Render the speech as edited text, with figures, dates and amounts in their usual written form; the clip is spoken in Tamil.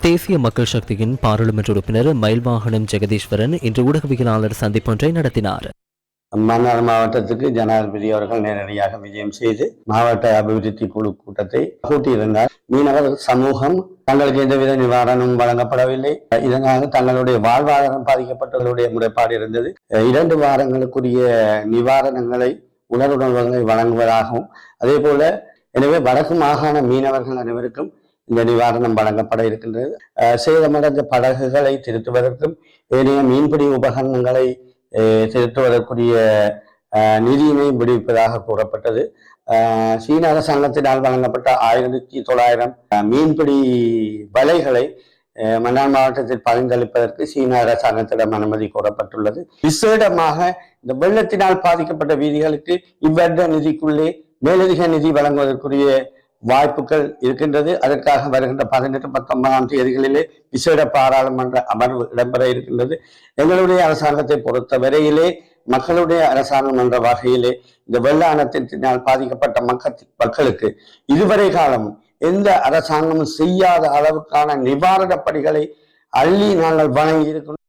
தேசிய மக்கள் சக்தியின் பாராளுமன்ற உறுப்பினர் மயில்வாகனம் ஜெகதீஸ்வரன் இன்று ஊடகவியலாளர் சந்திப்பொன்றை நடத்தினார். மன்னார் மாவட்டத்துக்கு ஜனாதிபதி அவர்கள் நேரடியாக விஜயம் செய்து மாவட்ட அபிவிருத்தி குழு கூட்டத்தை கூட்டியிருந்தார். மீனவர் சமூகம் தங்களுக்கு எந்தவித நிவாரணமும் வழங்கப்படவில்லை. இதனால் தங்களுடைய வாழ்வாதாரம் பாதிக்கப்பட்டவர்களுடைய முறைப்பாடு இருந்தது. 2 வாரங்களுக்குரிய நிவாரணங்களை உணர்வுணர்வுகளை வழங்குவதாகவும் அதே போல எனவே வடக்கு மாகாண மீனவர்கள் அனைவருக்கும் இந்த நிவாரணம் வழங்கப்பட இருக்கின்றது. சேதமடைந்த படகுகளை திருத்துவதற்கும் ஏனைய மீன்பிடி உபகரணங்களை திருத்துவதற்குரிய நிதியினை விடுவிப்பதாக கூறப்பட்டது. சீன அரசாங்கத்தினால் வழங்கப்பட்ட 1900 மீன்பிடி வலைகளை மன்னார் மாவட்டத்தில் பகிர்ந்தளிப்பதற்கு சீன அரசாங்கத்திடம் அனுமதி கோரப்பட்டுள்ளது. விசேடமாக இந்த வெள்ளத்தினால் பாதிக்கப்பட்ட வீதிகளுக்கு இவ்வருட நிதிக்குள்ளே மேலதிக நிதி வழங்குவதற்குரிய வாய்ப்புகள் இருக்கின்றது. அதற்காக வருகின்ற 18, 19ஆம் தேதிகளிலே விசேட பாராளுமன்ற அமர்வு இடம்பெற இருக்கின்றது. எங்களுடைய அரசாங்கத்தை பொறுத்த வரையிலே மக்களுடைய அரசாங்கம் என்ற வகையிலே இந்த வெள்ளானத்தினால் பாதிக்கப்பட்ட மக்களுக்கு இதுவரை காலம் எந்த அரசாங்கமும் செய்யாத அளவுக்கான நிவாரணப் பணிகளை அள்ளி நாங்கள் வழங்கி இருக்கணும்.